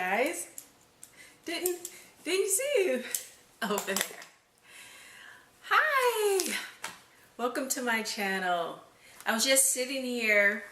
guys. Didn't see you over there. Hi, welcome to my channel. I was just sitting here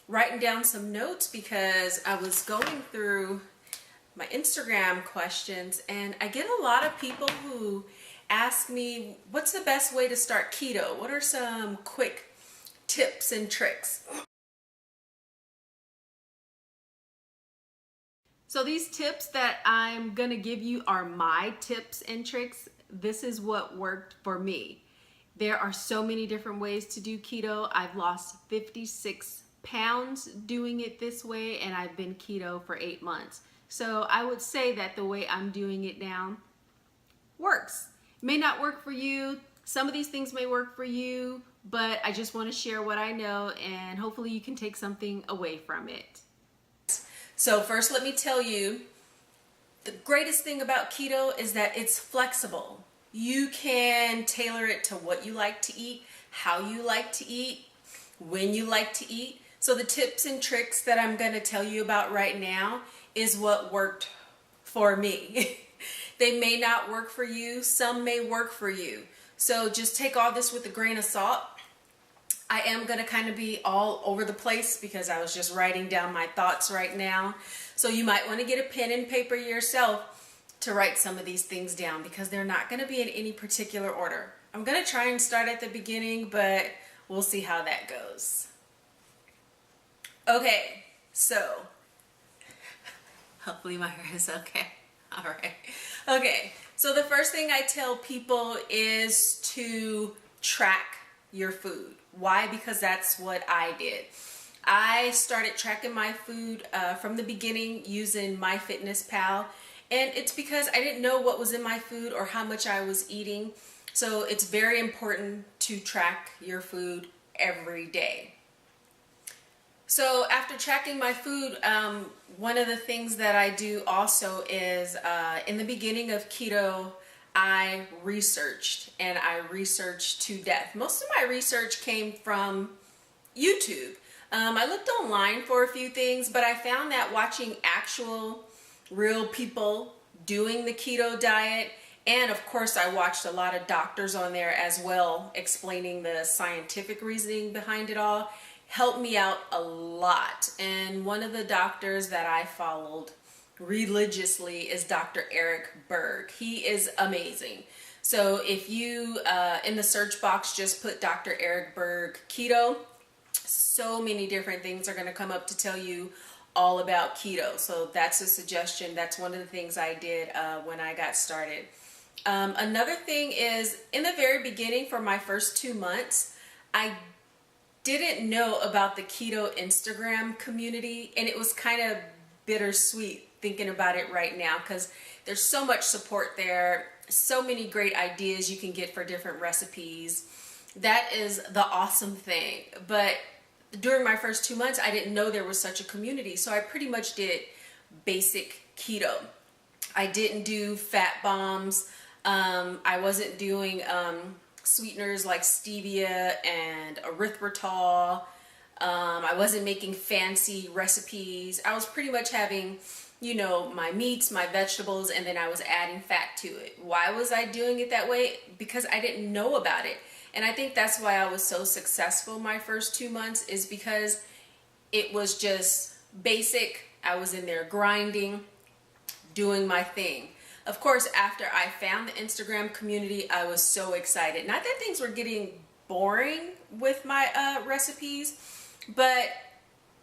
writing down some notes because I was going through my Instagram questions, and I get a lot of people who ask me, what's the best way to start keto? What are some quick tips and tricks? So these tips that I'm gonna give you are my tips and tricks. This is what worked for me. There are so many different ways to do keto. I've lost 56 pounds doing it this way, and I've been keto for 8 months. So I would say that the way I'm doing it now works. It may not work for you. Some of these things may work for you, but I just want to share what I know, and hopefully you can take something away from it. So first, let me tell you, the greatest thing about keto is that it's flexible. You can tailor it to what you like to eat, how you like to eat, when you like to eat. So the tips and tricks that I'm going to tell you about right now is what worked for me. They may not work for you. Some may work for you. So just take all this with a grain of salt. I am going to kind of be all over the place because I was just writing down my thoughts right now. So you might want to get a pen and paper yourself to write some of these things down because they're not going to be in any particular order. I'm going to try and start at the beginning, but we'll see how that goes. Okay, so hopefully my hair is okay. All right. Okay, so the first thing I tell people is to track your food. Why? Because that's what I did. I started tracking my food from the beginning using MyFitnessPal, and it's because I didn't know what was in my food or how much I was eating. So it's very important to track your food every day. So after tracking my food, one of the things that I do also is in the beginning of keto, I researched, and I researched to death. Most of my research came from YouTube. I looked online for a few things, but I found that watching actual real people doing the keto diet, and of course I watched a lot of doctors on there as well explaining the scientific reasoning behind it all, helped me out a lot. And one of the doctors that I followed religiously is Dr. Eric Berg. He is amazing. So if you in the search box just put Dr. Eric Berg keto, so many different things are going to come up to tell you all about keto. So that's a suggestion. That's one of the things I did when I got started. Another thing is, in the very beginning, for my first 2 months, I didn't know about the keto Instagram community, and it was kind of bittersweet thinking about it right now because there's so much support there, so many great ideas you can get for different recipes. That is the awesome thing. But during my first 2 months, I didn't know there was such a community, so I pretty much did basic keto. I didn't do fat bombs. I wasn't doing sweeteners like stevia and erythritol. I wasn't making fancy recipes. I was pretty much having, you know, my meats, my vegetables, and then I was adding fat to it. Why was I doing it that way? Because I didn't know about it. And I think that's why I was so successful my first 2 months, is because it was just basic. I was in there grinding, doing my thing. Of course, after I found the Instagram community, I was so excited. Not that things were getting boring with my recipes, but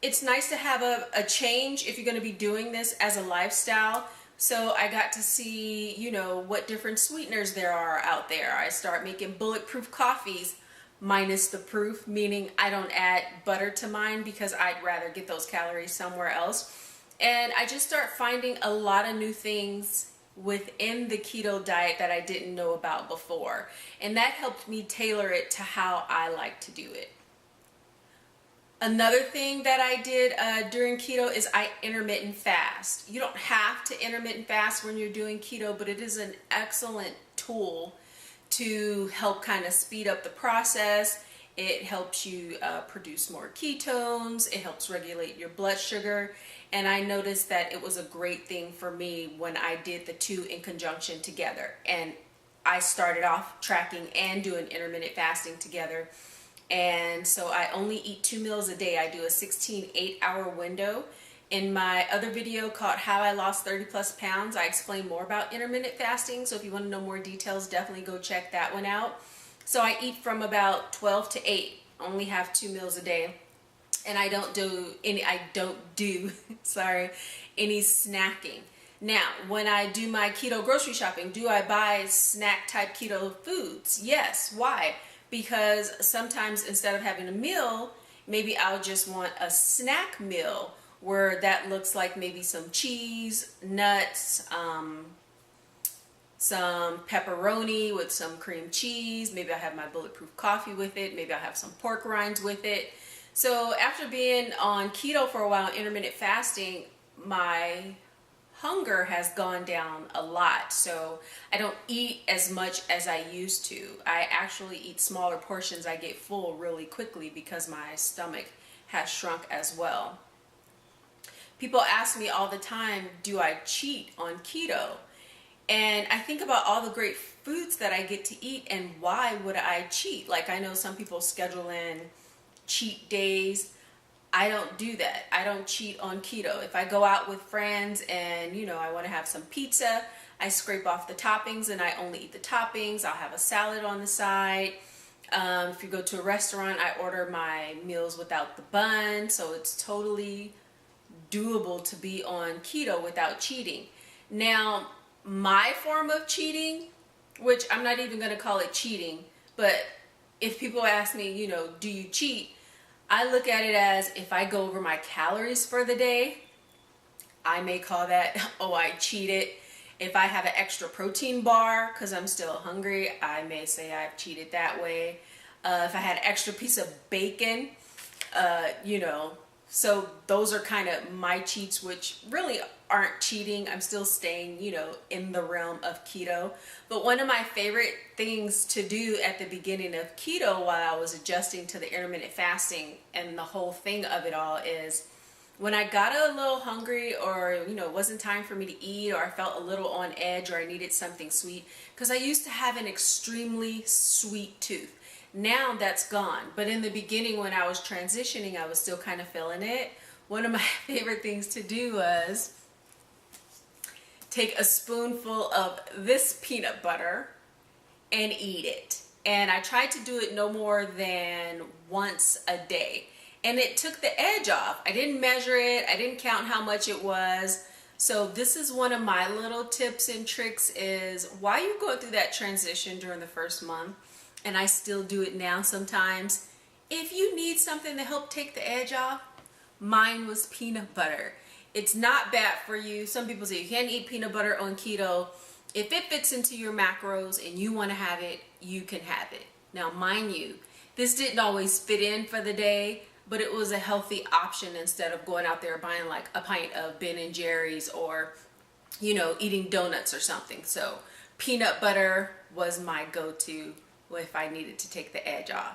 it's nice to have a change if you're going to be doing this as a lifestyle. So I got to see, you know, what different sweeteners there are out there. I start making bulletproof coffees, minus the proof, meaning I don't add butter to mine because I'd rather get those calories somewhere else. And I just start finding a lot of new things within the keto diet that I didn't know about before. And that helped me tailor it to how I like to do it. Another thing that I did during keto is I intermittent fast. You don't have to intermittent fast when you're doing keto, but it is an excellent tool to help kind of speed up the process. It helps you produce more ketones. It helps regulate your blood sugar. And I noticed that it was a great thing for me when I did the two in conjunction together. And I started off tracking and doing intermittent fasting together. And so I only eat 2 meals a day. I do a 16 8-hour window. In my other video called How I Lost 30 Plus Pounds, I explain more about intermittent fasting. So if you want to know more details, definitely go check that one out. So I eat from about 12 to 8, only have 2 meals a day. And I don't do any snacking. Now, when I do my keto grocery shopping, do I buy snack type keto foods? Yes. Why? Because sometimes instead of having a meal, maybe I'll just want a snack meal where that looks like maybe some cheese, nuts, some pepperoni with some cream cheese. Maybe I'll have my bulletproof coffee with it. Maybe I'll have some pork rinds with it. So after being on keto for a while, intermittent fasting, my hunger has gone down a lot. So I don't eat as much as I used to. I actually eat smaller portions. I get full really quickly because my stomach has shrunk as well. People ask me all the time, do I cheat on keto? And I think about all the great foods that I get to eat and why would I cheat? Like I know some people schedule in cheat days. I don't do that. I don't cheat on keto. If I go out with friends and, I want to have some pizza, I scrape off the toppings and I only eat the toppings. I'll have a salad on the side. If you go to a restaurant, I order my meals without the bun. So it's totally doable to be on keto without cheating. Now, my form of cheating, which I'm not even going to call it cheating, but if people ask me, do you cheat? I look at it as if I go over my calories for the day, I may call that, oh, I cheated. If I have an extra protein bar because I'm still hungry, I may say I've cheated that way. If I had an extra piece of bacon, so those are kind of my cheats, which really aren't cheating. I'm still staying, in the realm of keto. But one of my favorite things to do at the beginning of keto while I was adjusting to the intermittent fasting and the whole thing of it all is when I got a little hungry or, it wasn't time for me to eat or I felt a little on edge or I needed something sweet, because I used to have an extremely sweet tooth. Now that's gone. But in the beginning when I was transitioning, I was still kind of feeling it. One of my favorite things to do was take a spoonful of this peanut butter and eat it. And I tried to do it no more than once a day. And it took the edge off. I didn't measure it. I didn't count how much it was. So this is one of my little tips and tricks is while you're going through that transition during the first month, and I still do it now sometimes, if you need something to help take the edge off, mine was peanut butter. It's not bad for you. Some people say you can't eat peanut butter on keto. If it fits into your macros and you want to have it, you can have it. Now, mind you, this didn't always fit in for the day, but it was a healthy option instead of going out there buying like a pint of Ben and Jerry's or, eating donuts or something. So peanut butter was my go-to if I needed to take the edge off.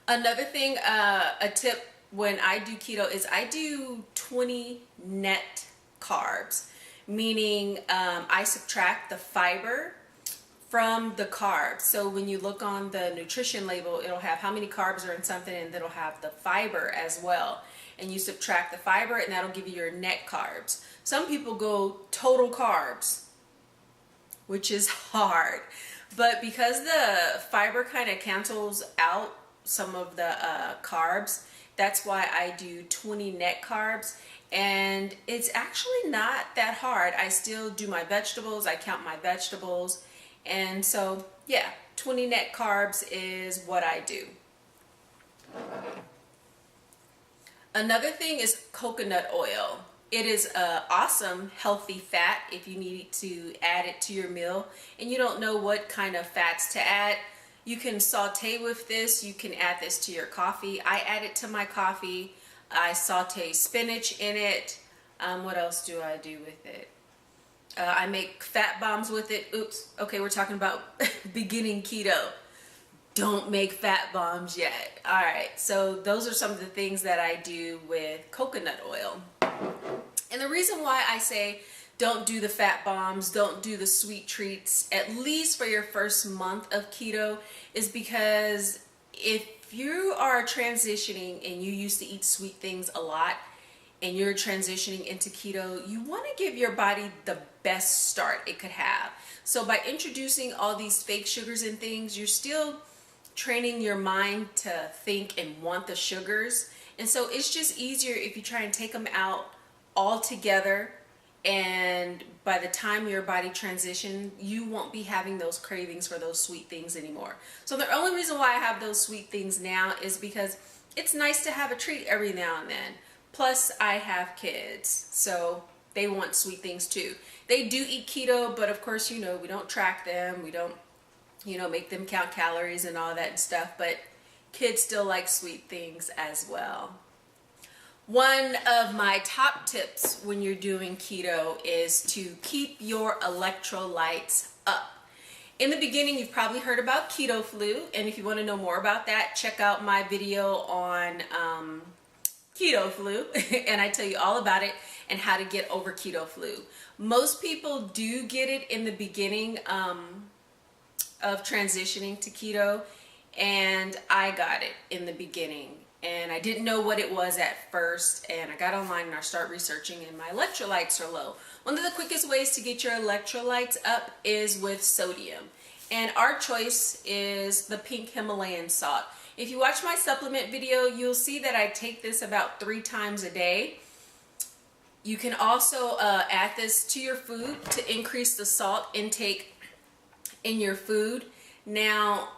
Another thing, a tip when I do keto is I do 20 net carbs, meaning I subtract the fiber from the carbs. So when you look on the nutrition label, it'll have how many carbs are in something and it'll have the fiber as well. And you subtract the fiber and that'll give you your net carbs. Some people go total carbs, which is hard. But because the fiber kind of cancels out some of the carbs, that's why I do 20 net carbs. And it's actually not that hard. I still do my vegetables. I count my vegetables. And so, yeah, 20 net carbs is what I do. Another thing is coconut oil. It is an awesome healthy fat if you need to add it to your meal and you don't know what kind of fats to add. You can saute with this. You can add this to your coffee. I add it to my coffee. I saute spinach in it. What else do I do with it? I make fat bombs with it. Oops. Okay, we're talking about beginning keto. don't make fat bombs yet. All right, so those are some of the things that I do with coconut oil. And the reason why I say don't do the fat bombs, don't do the sweet treats, at least for your first month of keto, is because if you are transitioning and you used to eat sweet things a lot and you're transitioning into keto, you want to give your body the best start it could have. So by introducing all these fake sugars and things, you're still training your mind to think and want the sugars. And so it's just easier if you try and take them out all together, and by the time your body transitions, you won't be having those cravings for those sweet things anymore. So the only reason why I have those sweet things now is because it's nice to have a treat every now and then. Plus I have kids, so they want sweet things too. They do eat keto, but of course, you know, we don't track them, we don't, you know, make them count calories and all that and stuff, but kids still like sweet things as well. One of my top tips when you're doing keto is to keep your electrolytes up. In the beginning, you've probably heard about keto flu, and if you want to know more about that, check out my video on keto flu, and I tell you all about it and how to get over keto flu. Most people do get it in the beginning of transitioning to keto, and I got it in the beginning. And I didn't know what it was at first, and I got online and I started researching, and my electrolytes are low. One of the quickest ways to get your electrolytes up is with sodium. And our choice is the pink Himalayan salt. If you watch my supplement video, you'll see that I take this about 3 times a day. You can also add this to your food to increase the salt intake in your food. Now,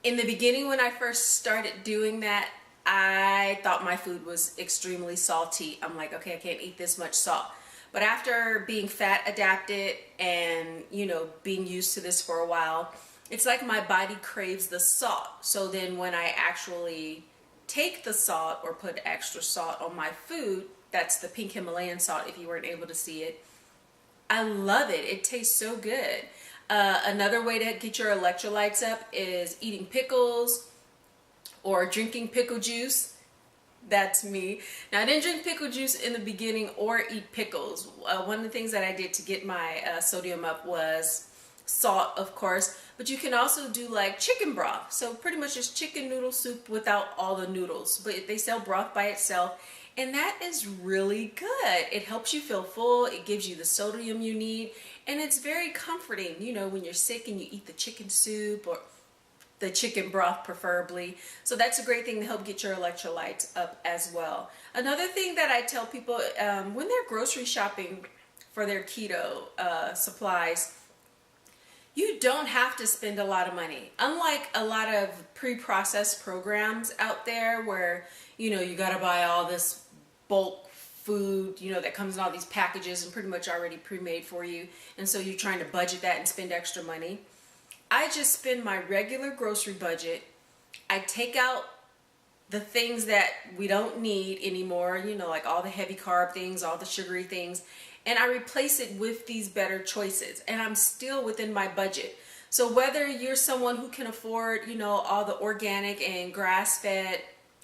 in the beginning when I first started doing that, I thought my food was extremely salty. I'm like, okay, I can't eat this much salt. But after being fat adapted and, you know, being used to this for a while, it's like my body craves the salt. So then when I actually take the salt or put extra salt on my food, that's the pink Himalayan salt if you weren't able to see it, I love it. It tastes so good. Another way to get your electrolytes up is eating pickles or drinking pickle juice. That's me. Now, I didn't drink pickle juice in the beginning or eat pickles. One of the things that I did to get my sodium up was salt, of course, but you can also do like chicken broth. So pretty much just chicken noodle soup without all the noodles, but they sell broth by itself, and that is really good. It helps you feel full, it gives you the sodium you need, and it's very comforting, you know, when you're sick and you eat the chicken soup or the chicken broth preferably. So that's a great thing to help get your electrolytes up as well. Another thing that I tell people when they're grocery shopping for their keto supplies, you don't have to spend a lot of money. Unlike a lot of pre-processed programs out there where, you know, you gotta buy all this bulk food, you know, that comes in all these packages and pretty much already pre-made for you, and so you're trying to budget that and spend extra money. I just spend my regular grocery budget. I take out the things that we don't need anymore, you know, like all the heavy carb things, all the sugary things, and I replace it with these better choices, and I'm still within my budget. So whether you're someone who can afford, you know, all the organic and grass-fed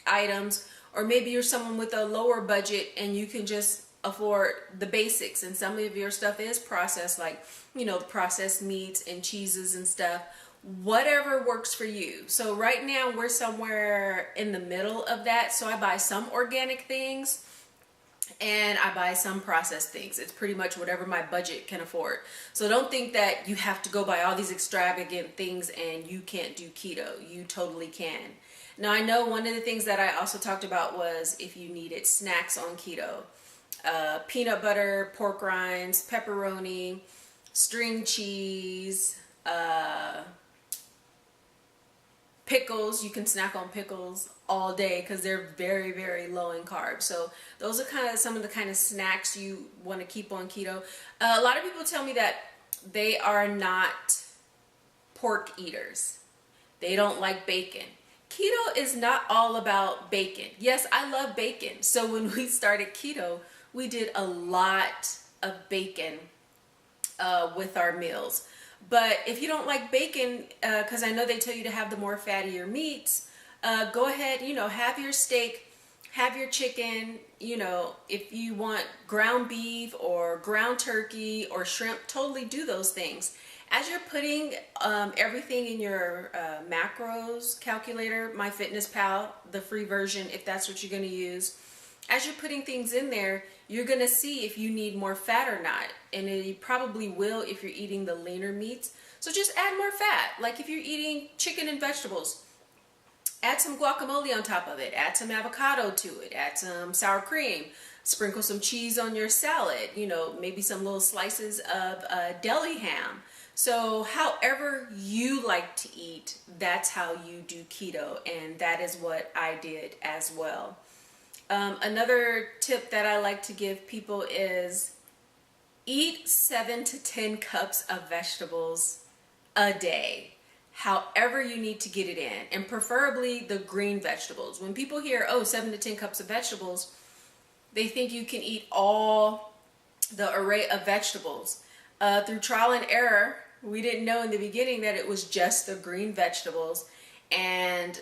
items, or maybe you're someone with a lower budget and you can just afford the basics, and some of your stuff is processed, like, you know, the processed meats and cheeses and stuff, whatever works for you. So right now we're somewhere in the middle of that. So I buy some organic things and I buy some processed things. It's pretty much whatever my budget can afford. So don't think that you have to go buy all these extravagant things and you can't do keto. You totally can. Now, I know one of the things that I also talked about was if you needed snacks on keto. Peanut butter, pork rinds, pepperoni, string cheese, pickles. You can snack on pickles all day because they're very, very low in carbs. So those are kind of some of the kind of snacks you want to keep on keto. A lot of people tell me that they are not pork eaters. They don't like bacon. Keto is not all about bacon. Yes, I love bacon. So when we started keto, we did a lot of bacon with our meals. But if you don't like bacon, because I know they tell you to have the more fattier meats, go ahead, have your steak, have your chicken. If you want ground beef or ground turkey or shrimp, totally do those things. As you're putting everything in your macros calculator, MyFitnessPal, the free version, if that's what you're going to use, as you're putting things in there, you're going to see if you need more fat or not. And you probably will if you're eating the leaner meats. So just add more fat. Like if you're eating chicken and vegetables, add some guacamole on top of it, add some avocado to it, add some sour cream, sprinkle some cheese on your salad, maybe some little slices of deli ham. So however you like to eat, that's how you do keto, and that is what I did as well. Another tip that I like to give people is eat 7 to 10 cups of vegetables a day, however you need to get it in, and preferably the green vegetables. When people hear, 7 to 10 cups of vegetables, they think you can eat all the array of vegetables. Through trial and error, we didn't know in the beginning that it was just the green vegetables, and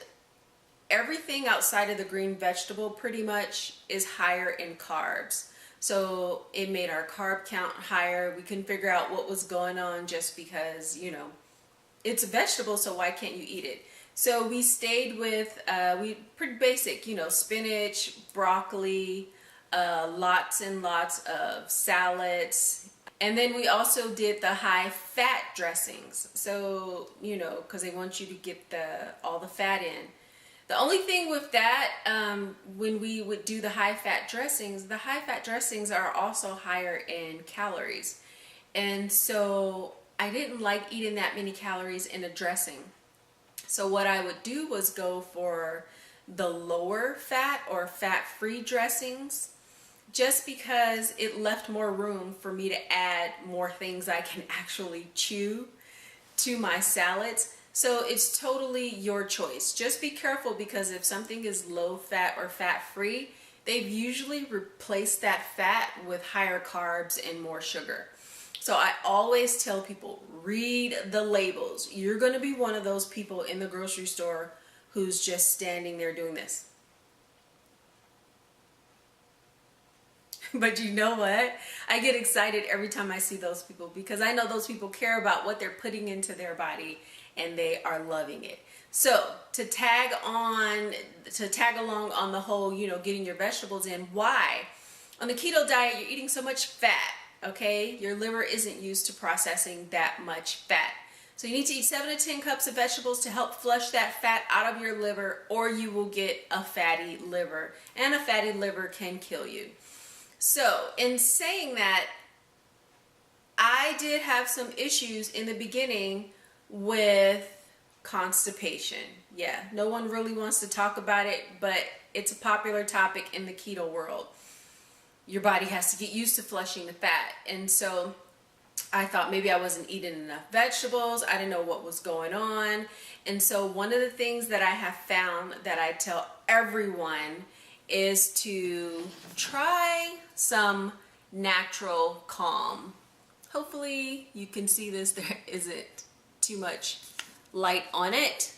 everything outside of the green vegetable pretty much is higher in carbs. So it made our carb count higher. We couldn't figure out what was going on just because, it's a vegetable, so why can't you eat it? So we stayed with, pretty basic, spinach, broccoli, lots and lots of salads. And then we also did the high fat dressings. So, because they want you to get all the fat in. The only thing with that, when we would do the high fat dressings are also higher in calories. And so I didn't like eating that many calories in a dressing. So what I would do was go for the lower fat or fat-free dressings, just because it left more room for me to add more things I can actually chew to my salads. So it's totally your choice. Just be careful, because if something is low fat or fat free, they've usually replaced that fat with higher carbs and more sugar. So I always tell people, read the labels. You're going to be one of those people in the grocery store who's just standing there doing this. But you know what? I get excited every time I see those people, because I know those people care about what they're putting into their body, and they are loving it. So to tag along on the whole, getting your vegetables in, why? On the keto diet, you're eating so much fat, okay? Your liver isn't used to processing that much fat. So you need to eat 7 to 10 cups of vegetables to help flush that fat out of your liver, or you will get a fatty liver, and a fatty liver can kill you. So in saying that, I did have some issues in the beginning with constipation. Yeah, no one really wants to talk about it, but it's a popular topic in the keto world. Your body has to get used to flushing the fat. And so I thought maybe I wasn't eating enough vegetables. I didn't know what was going on. And so one of the things that I have found that I tell everyone is to try some natural calm. Hopefully you can see this. There isn't too much light on it.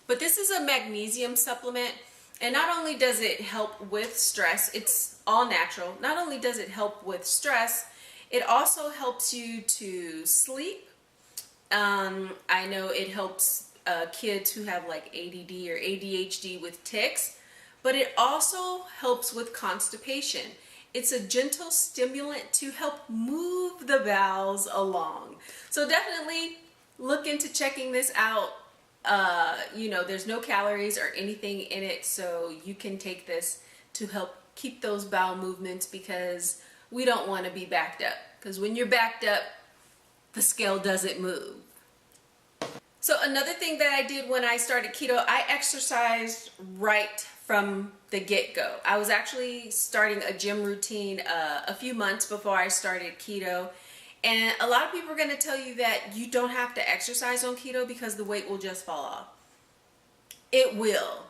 But this is a magnesium supplement. And not only does it help with stress, it's all natural. Not only does it help with stress, it also helps you to sleep. I know it helps kids who have like ADD or ADHD with tics. But it also helps with constipation. It's a gentle stimulant to help move the bowels along. So definitely look into checking this out. There's no calories or anything in it, so you can take this to help keep those bowel movements, because we don't want to be backed up. Because when you're backed up, the scale doesn't move. So another thing that I did when I started keto, I exercised right from the get-go. I was actually starting a gym routine a few months before I started keto. And a lot of people are going to tell you that you don't have to exercise on keto because the weight will just fall off. It will.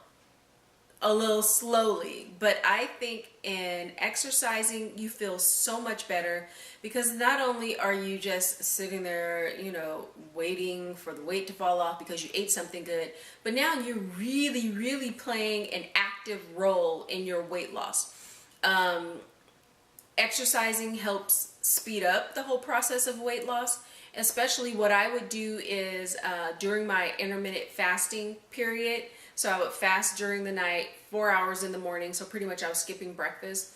a little slowly. But I think in exercising, you feel so much better because not only are you just sitting there, waiting for the weight to fall off because you ate something good, but now you're really, really playing an active role in your weight loss. Exercising helps speed up the whole process of weight loss. Especially what I would do is during my intermittent fasting period. So I would fast during the night, 4 hours in the morning. So pretty much I was skipping breakfast,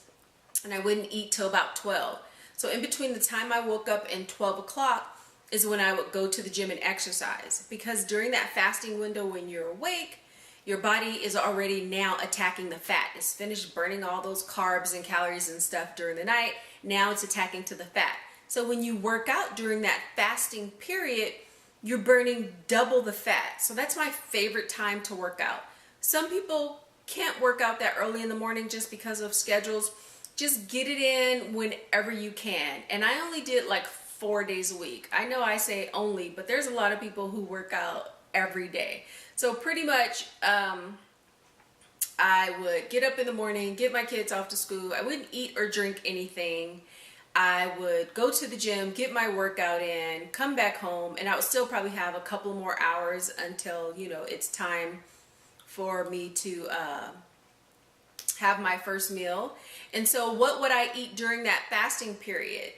and I wouldn't eat till about 12. So in between the time I woke up and 12 o'clock is when I would go to the gym and exercise. Because during that fasting window when you're awake, your body is already now attacking the fat. It's finished burning all those carbs and calories and stuff during the night. Now it's attacking to the fat. So when you work out during that fasting period, you're burning double the fat. So that's my favorite time to work out. Some people can't work out that early in the morning just because of schedules. Just get it in whenever you can. And I only did like 4 days a week. I know I say only, but there's a lot of people who work out every day. So pretty much I would get up in the morning, get my kids off to school. I wouldn't eat or drink anything. I would go to the gym, get my workout in, come back home, and I would still probably have a couple more hours until, it's time for me to have my first meal. And so what would I eat during that fasting period?